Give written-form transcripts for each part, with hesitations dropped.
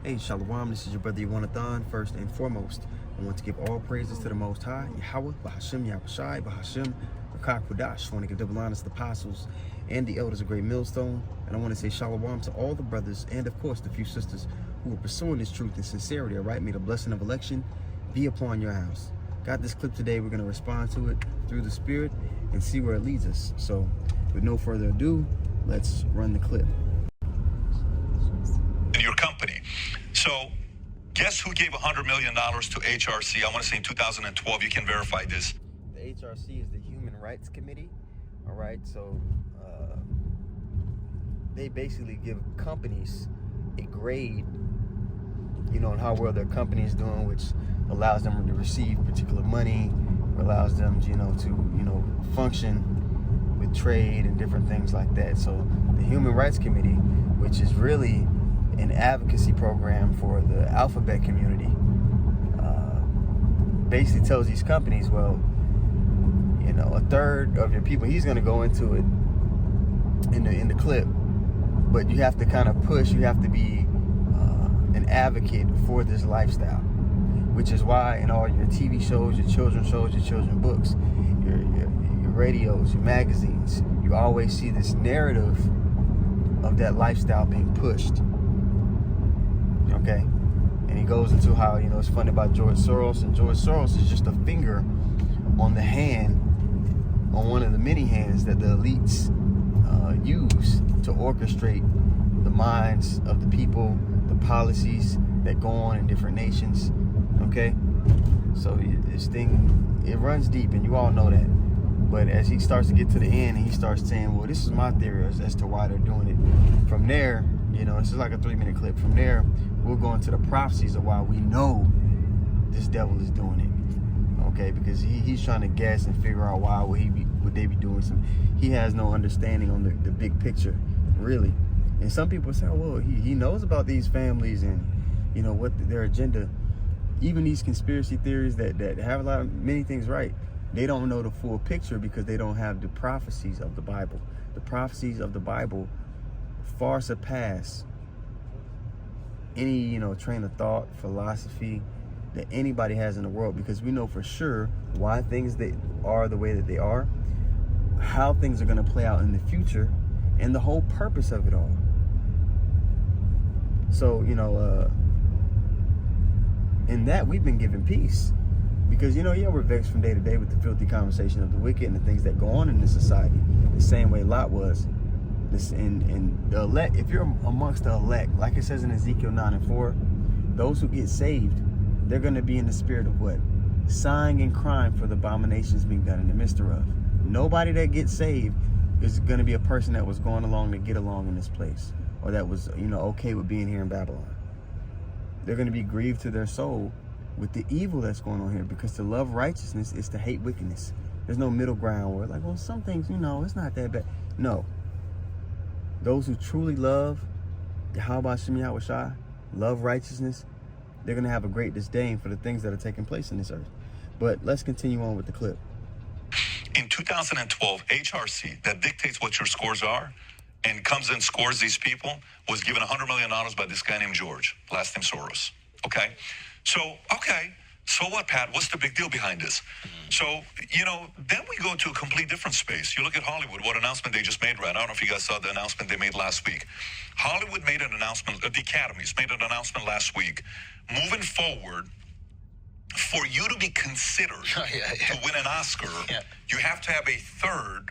Hey, Shalom, this is your brother Yawanathan. First and foremost, I want to give all praises to the Most High, Yahweh, Bahashim, Yahushai, Bahashim, Rakak Kudash. I want to give double honors to the apostles and the elders of Great Millstone. And I want to say Shalom to all the brothers and, of course, the few sisters who are pursuing this truth in sincerity, all right? May the blessing of election be upon your house. Got this clip today. We're going to respond to it through the Spirit and see where it leads us. So, with no further ado, let's run the clip. In your company. So guess who gave $100 million to HRC? I want to say in 2012. You can verify this. The HRC is the Human Rights Committee. All right. So they basically give companies a grade, on how well their company is doing, which allows them to receive particular money, allows them, to function with trade and different things like that. So the Human Rights Committee, which is really an advocacy program for the alphabet community, basically tells these companies, well, a third of your people, he's going to go into it in the clip, but you have to kind of push, you have to be an advocate for this lifestyle, which is why in all your TV shows, your children's books, your radios, your magazines, you always see this narrative of that lifestyle being pushed. Okay, and he goes into how it's funny about George Soros, and George Soros is just a finger on the hand, on one of the many hands that the elites use to orchestrate the minds of the people, the policies that go on in different nations. Okay, so this thing, it runs deep, and you all know that. But as he starts to get to the end, and he starts saying, well, this is my theory as to why they're doing it. From there, this is like a 3-minute clip. From there, we'll go into the prophecies of why we know this devil is doing it. Okay, because he's trying to guess and figure out why would they be doing some. He has no understanding on the big picture, really. And some people say, oh, well, he knows about these families and what their agenda. Even these conspiracy theories that have many things right, they don't know the full picture because they don't have the prophecies of the Bible. The prophecies of the Bible far surpass any train of thought, philosophy that anybody has in the world, because we know for sure why things that are the way that they are, how things are going to play out in the future, and the whole purpose of it all. So in that we've been given peace, because we're vexed from day to day with the filthy conversation of the wicked and the things that go on in this society, the same way Lot was. And the elect, if you're amongst the elect, like it says in Ezekiel 9:4, those who get saved, they're going to be in the spirit of what? Sighing and crying for the abominations being done in the midst thereof. Nobody that gets saved is going to be a person that was going along to get along in this place, or that was, okay with being here in Babylon. They're going to be grieved to their soul with the evil that's going on here, because to love righteousness is to hate wickedness. There's no middle ground where well, some things, it's not that bad. No. Those who truly love Yahweh Shem Yahushai, love righteousness, they're going to have a great disdain for the things that are taking place in this earth. But let's continue on with the clip. In 2012, HRC, that dictates what your scores are and comes and scores these people, was given $100 million by this guy named George, last name Soros. Okay? So what, Pat? What's the big deal behind this? So, then we go to a complete different space. You look at Hollywood, what announcement they just made, right? I don't know if you guys saw the announcement they made last week. Hollywood made an announcement, the Academies made an announcement last week. Moving forward, for you to be considered to win an Oscar, you have to have a third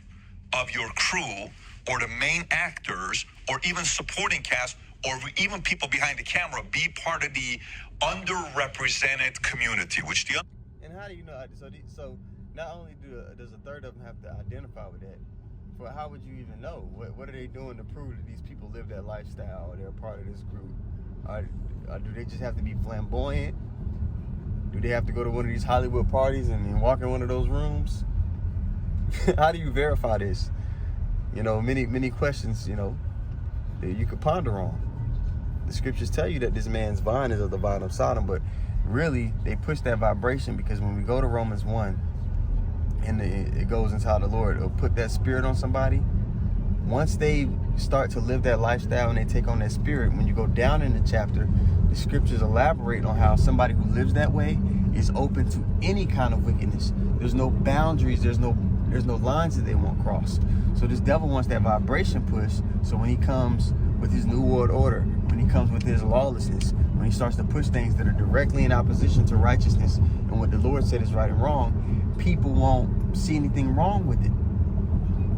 of your crew or the main actors or even supporting cast or even people behind the camera be part of the underrepresented community, which the... And how do you know? So not only does a third of them have to identify with that, but how would you even know? What are they doing to prove that these people live that lifestyle or they're a part of this group? Do they just have to be flamboyant? Do they have to go to one of these Hollywood parties and walk in one of those rooms? How do you verify this? Many questions, that you could ponder on. The scriptures tell you that this man's vine is of the vine of Sodom, but really they push that vibration, because when we go to Romans 1 and it goes into how the Lord will put that spirit on somebody, once they start to live that lifestyle and they take on that spirit, when you go down in the chapter, the scriptures elaborate on how somebody who lives that way is open to any kind of wickedness. There's no boundaries. There's no lines that they won't cross. So this devil wants that vibration push. So when he comes with his new world order, when he comes with his lawlessness, when he starts to push things that are directly in opposition to righteousness and what the Lord said is right and wrong, people won't see anything wrong with it.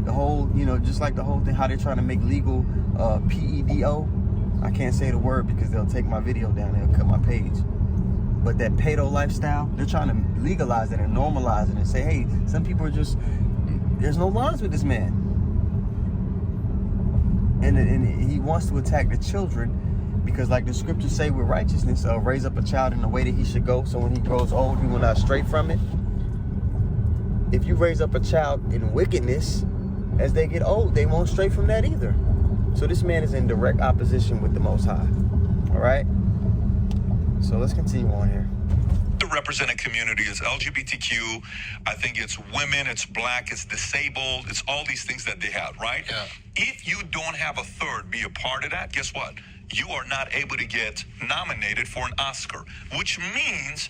The whole, just like the whole thing, how they're trying to make legal PEDO. I can't say the word because they'll take my video down. They'll cut my page. But that pedo lifestyle, they're trying to legalize it and normalize it and say, hey, some people are just, there's no lines with this man. And he wants to attack the children because, like the scriptures say with righteousness, raise up a child in the way that he should go, so when he grows old, he will not stray from it. If you raise up a child in wickedness, as they get old, they won't stray from that either. So this man is in direct opposition with the Most High. All right? So let's continue on here. The represented community is LGBTQ. I think it's women, it's black, it's disabled, it's all these things that they have, right? Yeah. If you don't have a third be a part of that, guess what? You are not able to get nominated for an Oscar, which means,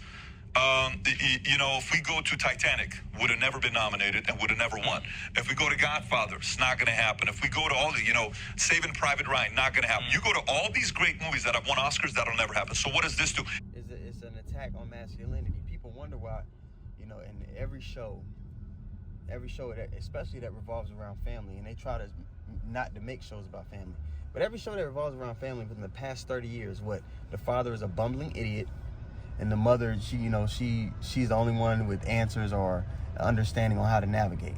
if we go to Titanic, would have never been nominated and would have never won. If we go to Godfather, it's not going to happen. If we go to all the, Saving Private Ryan, not going to happen. You go to all these great movies that have won Oscars, that'll never happen. So what does this do? It's an attack on masculinity. People wonder why, in every show that, especially that revolves around family, and they try to not to make shows about family, but every show that revolves around family within the past 30 years, the father is a bumbling idiot, and the mother, she's the only one with answers or understanding on how to navigate.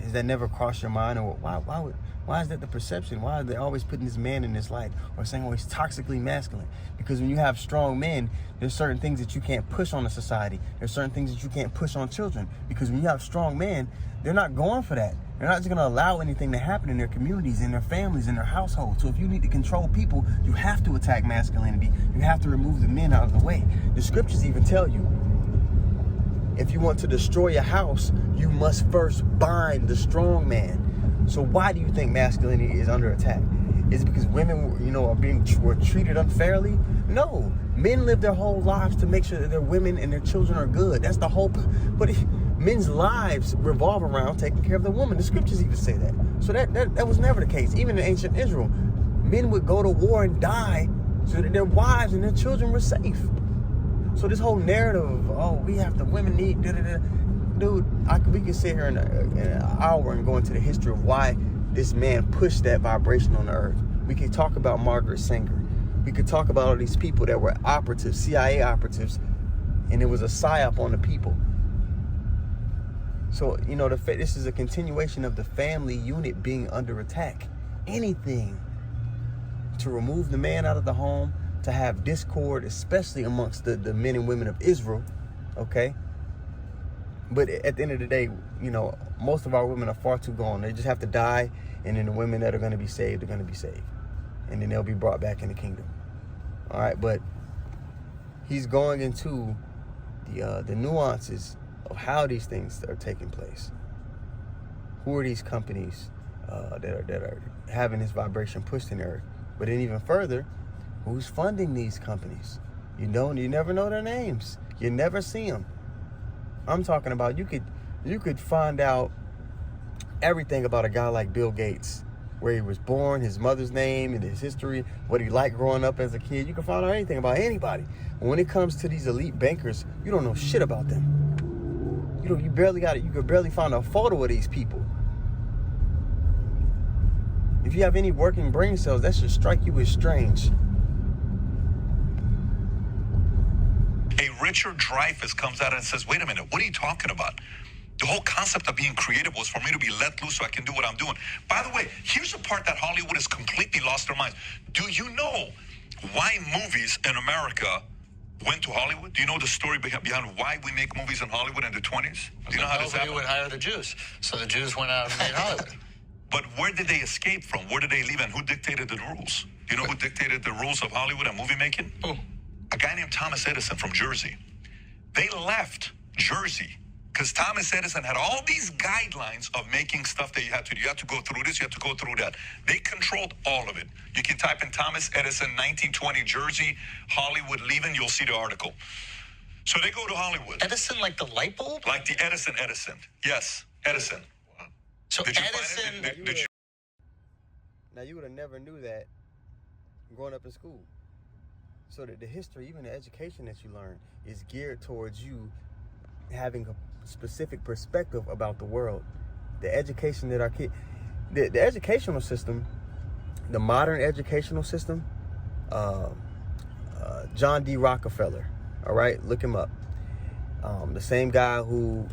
Has that never crossed your mind? Or why is that the perception? Why are they always putting this man in this light or saying, oh, he's toxically masculine? Because when you have strong men, there's certain things that you can't push on a society. There's certain things that you can't push on children. Because when you have strong men, they're not going for that. They're not just going to allow anything to happen in their communities, in their families, in their households. So if you need to control people, you have to attack masculinity. You have to remove the men out of the way. The scriptures even tell you, if you want to destroy a house, you must first bind the strong man. So why do you think masculinity is under attack? Is it because women, were treated unfairly? No. Men live their whole lives to make sure that their women and their children are good. That's the whole. But men's lives revolve around taking care of the woman. The scriptures even say that. So that was never the case. Even in ancient Israel, men would go to war and die so that their wives and their children were safe. So this whole narrative of, women need, dude, we could sit here in an hour and go into the history of why this man pushed that vibration on the earth. We could talk about Margaret Sanger. We could talk about all these people that were operatives, CIA operatives, and it was a psyop on the people. So, this is a continuation of the family unit being under attack. Anything to remove the man out of the home, to have discord, especially amongst the men and women of Israel, okay? But at the end of the day, most of our women are far too gone. They just have to die, and then the women that are going to be saved are going to be saved. And then they'll be brought back in the kingdom. All right, but he's going into the nuances of how these things are taking place. Who are these companies that are having this vibration pushed in the earth? But then even further, who's funding these companies? You never know their names. You never see them. I'm talking about you could find out everything about a guy like Bill Gates, where he was born, his mother's name, and his history, what he liked growing up as a kid. You can find out anything about anybody. But when it comes to these elite bankers, you don't know shit about them. You could barely find a photo of these people. If you have any working brain cells, that should strike you as strange. A Richard Dreyfuss comes out and says, wait a minute, what are you talking about? The whole concept of being creative was for me to be let loose so I can do what I'm doing. By the way, here's the part that Hollywood has completely lost their minds. Do you know why movies in America went to Hollywood? Do you know the story behind why we make movies in Hollywood in the 20s? Do you know how this happened? Nobody would hire the Jews. So the Jews went out and made Hollywood. But where did they escape from? Where did they leave and who dictated the rules? Do you know who dictated the rules of Hollywood and movie making? Who? A guy named Thomas Edison from Jersey. They left Jersey Because Thomas Edison had all these guidelines of making stuff that you had to do. You had to go through this, you had to go through that. They controlled all of it. You can type in Thomas Edison, 1920, Jersey, Hollywood, leaving, you'll see the article. So they go to Hollywood. Edison, like the light bulb? Like the Edison. Yes, Edison. So Did you Edison... find it? Did you? Now, you would have never knew that growing up in school. So that the history, even the education that you learn, is geared towards you having a specific perspective about the world. The education that our kids... The educational system, the modern educational system, John D. Rockefeller, all right? Look him up. The same guy who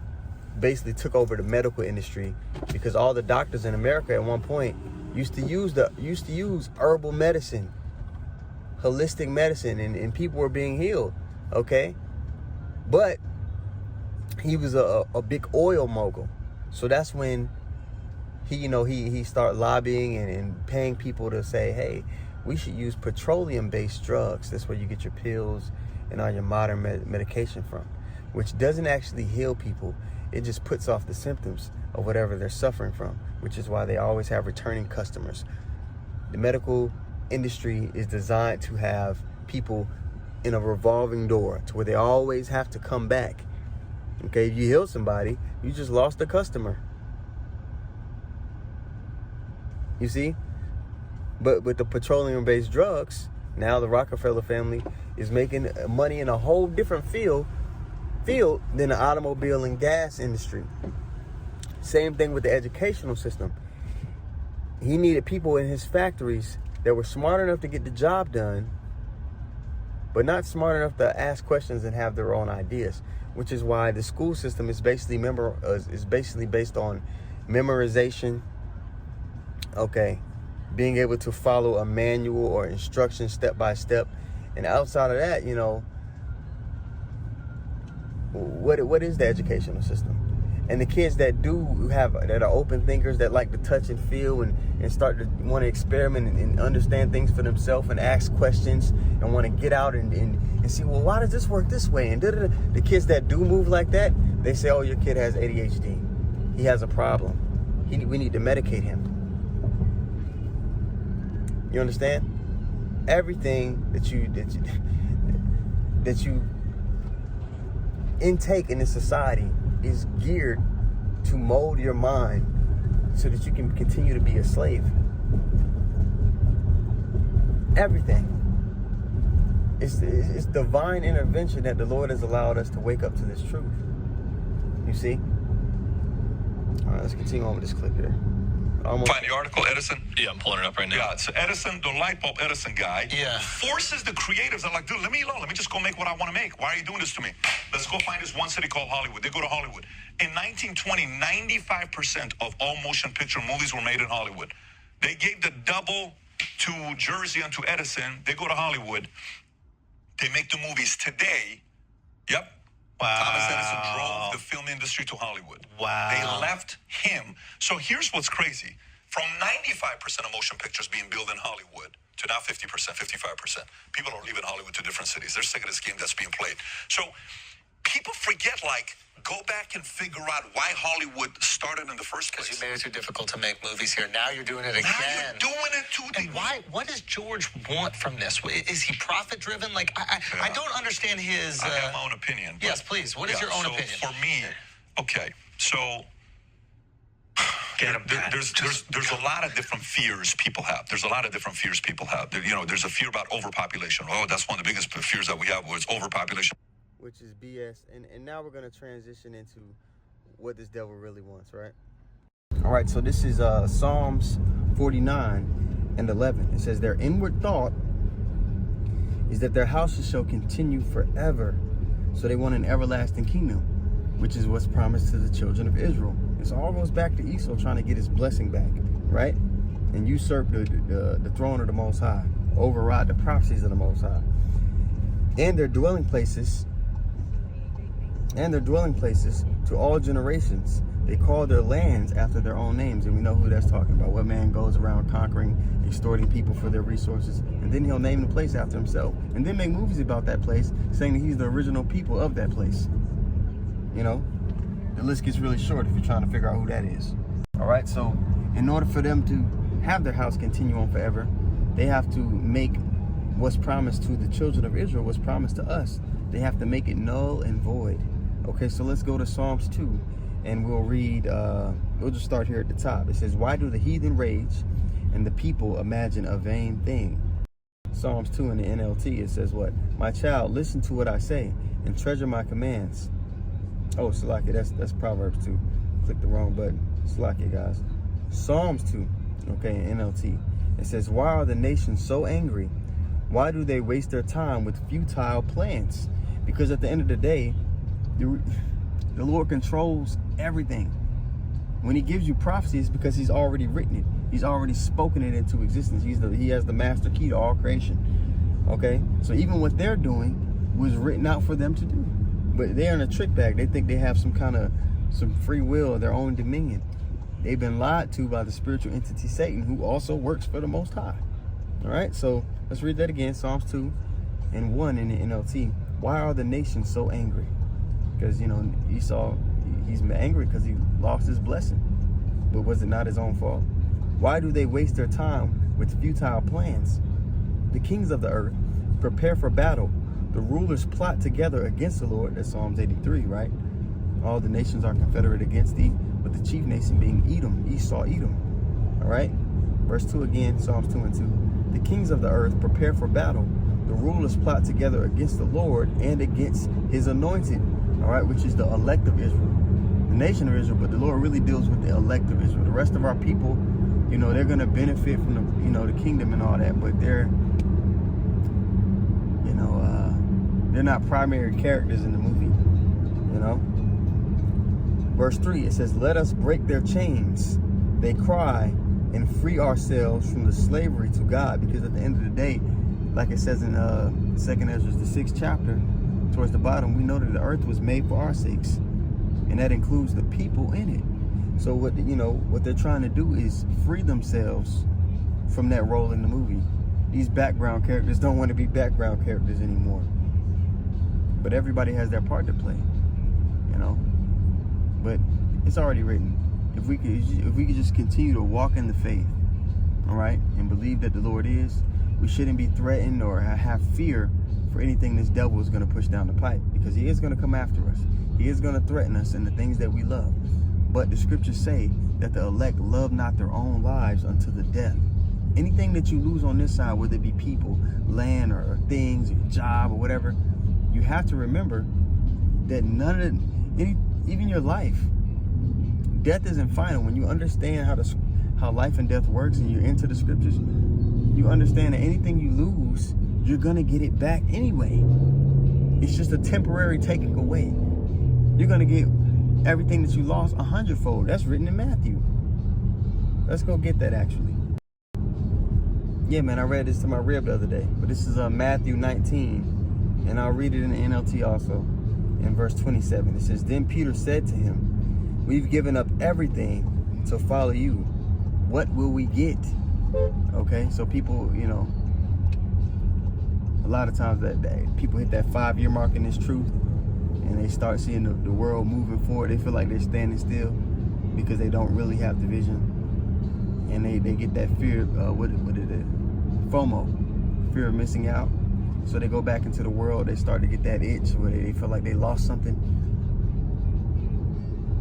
basically took over the medical industry, because all the doctors in America at one point used to use herbal medicine, holistic medicine, and people were being healed, okay? But he was a big oil mogul. So that's when he started lobbying and paying people to say, hey, we should use petroleum-based drugs. That's where you get your pills and all your modern medication from, which doesn't actually heal people. It just puts off the symptoms of whatever they're suffering from, which is why they always have returning customers. The medical industry is designed to have people in a revolving door to where they always have to come back. Okay, if you heal somebody, you just lost a customer. You see? But with the petroleum-based drugs, now the Rockefeller family is making money in a whole different field than the automobile and gas industry. Same thing with the educational system. He needed people in his factories that were smart enough to get the job done, but not smart enough to ask questions and have their own ideas, which is why the school system is basically based on memorization, okay, being able to follow a manual or instruction step by step. And outside of that, what is the educational system? And the kids that are open thinkers, that like to touch and feel and start to want to experiment and understand things for themselves and ask questions and want to get out and see, well, why does this work this way? And the kids that do move like that, they say, oh, your kid has ADHD. He has a problem. We need to medicate him. You understand? Everything that you intake in this society is geared to mold your mind so that you can continue to be a slave. Everything. It's divine intervention that the Lord has allowed us to wake up to this truth. You see? All right, let's continue on with this clip here. Find the article, Edison? Yeah, I'm pulling it up right now. Yeah, so Edison, the light bulb Edison guy, Yeah. forces the creatives. They're like, dude, let me alone. Let me just go make what I want to make. Why are you doing this to me? Let's go find this one city called Hollywood. They go to Hollywood. In 1920, 95% of all motion picture movies were made in Hollywood. They gave the double to Jersey and to Edison. They go to Hollywood. They make the movies today. Yep. Wow. Thomas Edison drove the film industry to Hollywood. Wow. They left him. So here's what's crazy. From 95% of motion pictures being built in Hollywood to now 50%, 55%. People are leaving Hollywood to different cities. They're sick of this game that's being played. So people forget, go back and figure out why Hollywood started in the first place. Because you made it too difficult to make movies here. Now you're doing it again. Now you're doing it too. And what does George want from this? Is he profit-driven? I don't understand his... I have my own opinion. Yes, please. What is your own opinion? For me, okay, so... There's a lot of different fears people have. There's a fear about overpopulation. Oh, that's one of the biggest fears that we have, was overpopulation. Which is BS. And now we're going to transition into what this devil really wants, right? All right, so this is Psalms 49 and 11. It says, their inward thought is that their houses shall continue forever. So they want an everlasting kingdom, which is what's promised to the children of Israel. This all goes back to Esau trying to get his blessing back, right? And usurp the throne of the Most High, override the prophecies of the Most High. And their dwelling places to all generations. They call their lands after their own names, and we know who that's talking about. What man goes around conquering, extorting people for their resources, and then he'll name the place after himself, and then make movies about that place, saying that he's the original people of that place. the list gets really short if you're trying to figure out who that is. All right, so in order for them to have their house continue on forever, they have to make what's promised to the children of Israel, what's promised to us. They have to make it null and void. Okay, so let's go to Psalms 2, and we'll read, we'll just start here at the top. It says, why do the heathen rage and the people imagine a vain thing? Psalms 2 in the NLT, it says what? My child, listen to what I say and treasure my commands. Oh, Salakia, that's Proverbs 2. Click the wrong button. Salakia, guys. Psalms 2, okay, in NLT. It says, why are the nations so angry? Why do they waste their time with futile plans? Because at the end of the day, the Lord controls everything. When he gives you prophecy, it's because he's already written it. He's already spoken it into existence. He has the master key to all creation. Okay? So even what they're doing was written out for them to do. But they're in a trick bag. They think they have some free will, their own dominion. They've been lied to by the spiritual entity Satan, who also works for the Most High. All right? So let's read that again. Psalms 2 and 1 in the NLT. Why are the nations so angry? Because, you know, Esau, he's angry because he lost his blessing. But was it not his own fault? Why do they waste their time with futile plans? The kings of the earth prepare for battle. The rulers plot together against the Lord. That's Psalms 83, right? All the nations are confederate against thee, with the chief nation being Edom, Esau, Edom. All right? Verse 2 again, Psalms 2 and 2. The kings of the earth prepare for battle. The rulers plot together against the Lord and against his anointed, all right, which is the elect of Israel, the nation of Israel. But the Lord really deals with the elect of Israel. The rest of our people, you know, they're going to benefit from the, you know, the kingdom and all that, but they're, you know, they're not primary characters in the movie, you know. Verse 3, it says, let us break their chains. They cry, and free ourselves from the slavery to God. Because at the end of the day, like it says in 2nd Ezra, the 6th chapter, towards the bottom, we know that the earth was made for our sakes, and that includes the people in it. So what, you know, what they're trying to do is free themselves from that role in the movie. These background characters don't want to be background characters anymore. But everybody has their part to play, you know. But it's already written. If we could just continue to walk in the faith, all right, and believe that the Lord is, we shouldn't be threatened or have fear for anything this devil is going to push down the pipe, because he is going to come after us. He is going to threaten us in the things that we love. But the scriptures say that the elect love not their own lives unto the death. Anything that you lose on this side, whether it be people, land, or things, or job, or whatever, you have to remember that none of it, even your life, death isn't final. When you understand how life and death works, and you're into the scriptures, you understand that anything you lose, you're gonna get it back anyway. It's just a temporary taking away. You're gonna get everything that you lost 100-fold. That's written in Matthew. Let's go get that, actually. Yeah, man, I read this to my rib the other day, but this is Matthew 19, and I'll read it in the NLT also. In verse 27, it says, then Peter said to him, we've given up everything to follow you. What will we get? Okay, so people, you know, a lot of times that people hit that 5-year mark in this truth, and they start seeing the world moving forward. They feel like they're standing still because they don't really have the vision, and they get that fear, what is it? FOMO, fear of missing out. So they go back into the world. They start to get that itch where they feel like they lost something,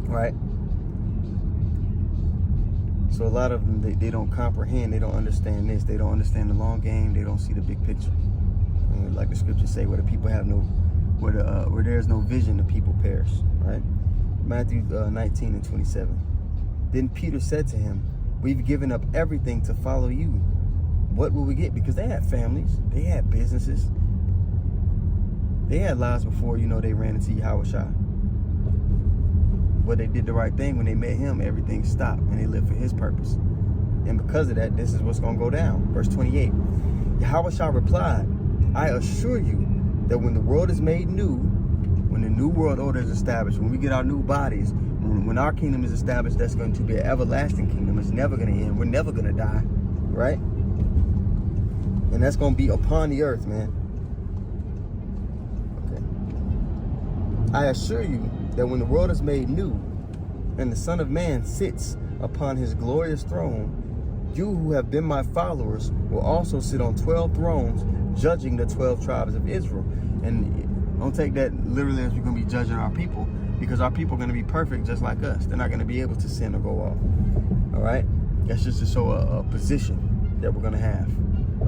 right? So a lot of them, they don't comprehend. They don't understand this. They don't understand the long game. They don't see the big picture. And like the scriptures say, where the people have no, where there's no vision, the people perish, right? Matthew 19 and 27. Then Peter said to him, we've given up everything to follow you. What will we get? Because they had families, they had businesses, they had lives before, you know, they ran into Yahushua. But they did the right thing when they met him. Everything stopped, and they lived for his purpose. And because of that, this is what's going to go down. Verse 28. Yahushua replied, I assure you that when the world is made new, when the new world order is established, when we get our new bodies, when our kingdom is established, that's going to be an everlasting kingdom. It's never going to end. We're never going to die, right? And that's going to be upon the earth, man. Okay. I assure you that when the world is made new and the Son of Man sits upon his glorious throne, you who have been my followers will also sit on 12 thrones, judging the 12 tribes of Israel. And don't take that literally as we're going to be judging our people, because our people are going to be perfect just like us. They're not going to be able to sin or go off. All right? That's just to show a position that we're going to have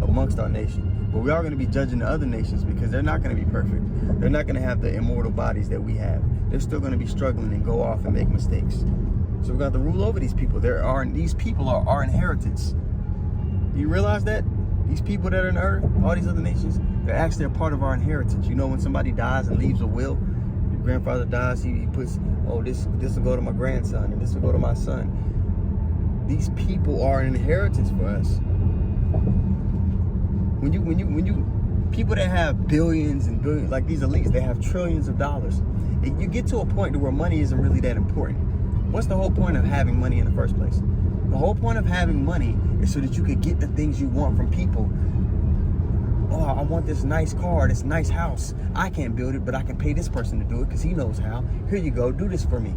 amongst our nation. But we are going to be judging the other nations because they're not going to be perfect. They're not going to have the immortal bodies that we have. They're still going to be struggling and go off and make mistakes. So we're going to have to rule over these people. These people are our inheritance. Do you realize that? These people that are in the earth, all these other nations, they're actually a part of our inheritance. You know, when somebody dies and leaves a will, your grandfather dies, he puts, oh, this will go to my grandson and this will go to my son. These people are an inheritance for us. When you people that have billions and billions, like these elites, they have trillions of dollars. You get to a point to where money isn't really that important. What's the whole point of having money in the first place? The whole point of having money is so that you could get the things you want from people. Oh, I want this nice car, this nice house. I can't build it, but I can pay this person to do it because he knows how. Here you go, do this for me.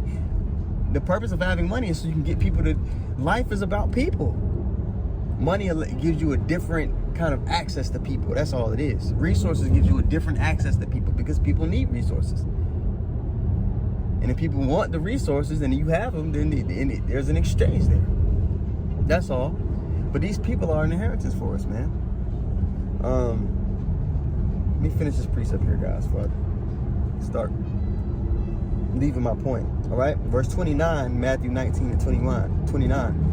The purpose of having money is so you can get people to... Life is about people. Money gives you a different kind of access to people. That's all it is. Resources gives you a different access to people because people need resources. And if people want the resources and you have them, then there's an exchange there. That's all. But these people are an inheritance for us, man. Let me finish this precept here, guys, before I start leaving my point. All right? Verse 29, Matthew 19 and 29.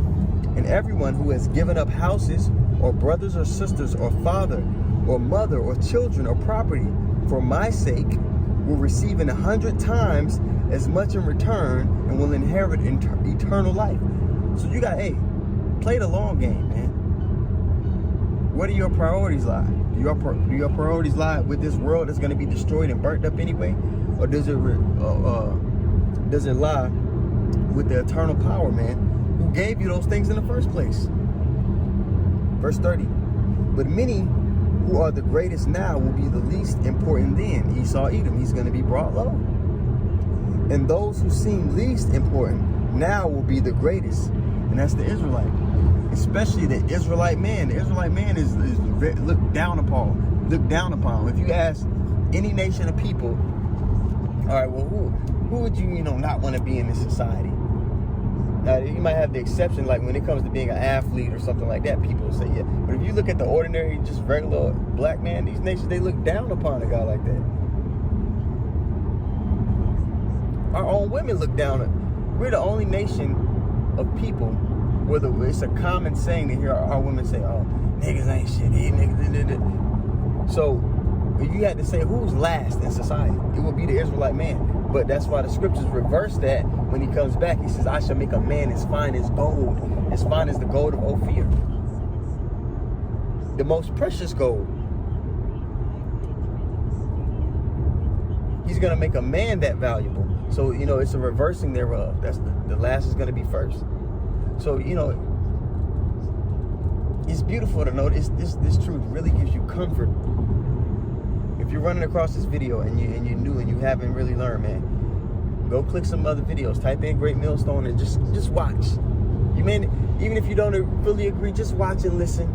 And everyone who has given up houses or brothers or sisters or father or mother or children or property for my sake will receive 100 times as much in return and will inherit eternal life. So you got, play the long game, man. Where do your priorities lie? Do your priorities lie with this world that's going to be destroyed and burnt up anyway? Or does it lie with the eternal power, man, who gave you those things in the first place? Verse 30. But many who are the greatest now will be the least important then. Esau, Edom, he's going to be brought low. And those who seem least important now will be the greatest. And that's the Israelite. Especially the Israelite man. The Israelite man is looked down upon. If you ask any nation of people, all right, well, who would you not want to be in this society? Now, you might have the exception, like when it comes to being an athlete or something like that, people will say, yeah. But if you look at the ordinary, just regular black man, these nations, they look down upon a guy like that. Our own women look down. We're the only nation of people where it's a common saying to hear our women say, oh, niggas ain't shit. Niggas. So if you had to say who's last in society, it would be the Israelite man. But that's why the scriptures reverse that when he comes back. He says, I shall make a man as fine as gold, as fine as the gold of Ophir. The most precious gold. He's going to make a man that valuable. So, it's a reversing thereof. That's the last is going to be first. So, it's beautiful to know this truth really gives you comfort. If you're running across this video and you're new and you haven't really learned, man, go click some other videos. Type in Great Millstone and just watch. Even if you don't fully agree, just watch and listen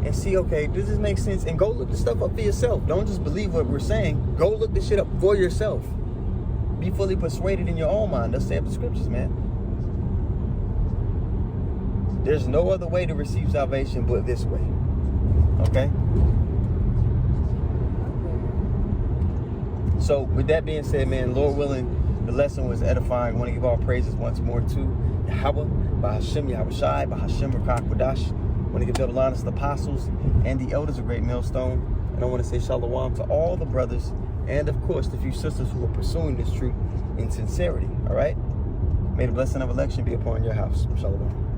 and see, okay, does this make sense? And go look the stuff up for yourself. Don't just believe what we're saying. Go look this shit up for yourself. Be fully persuaded in your own mind. Thus saith the scriptures, man. There's no other way to receive salvation but this way. Okay? So, with that being said, man, Lord willing, the lesson was edifying. I want to give all praises once more to Yahweh, Bahashem Yahushai, Bahashem Rakak Wadash. I want to give double honors to the apostles and the elders of Great Millstone. And I want to say shalom to all the brothers and, of course, the few sisters who are pursuing this truth in sincerity. All right? May the blessing of election be upon your house. Shalom.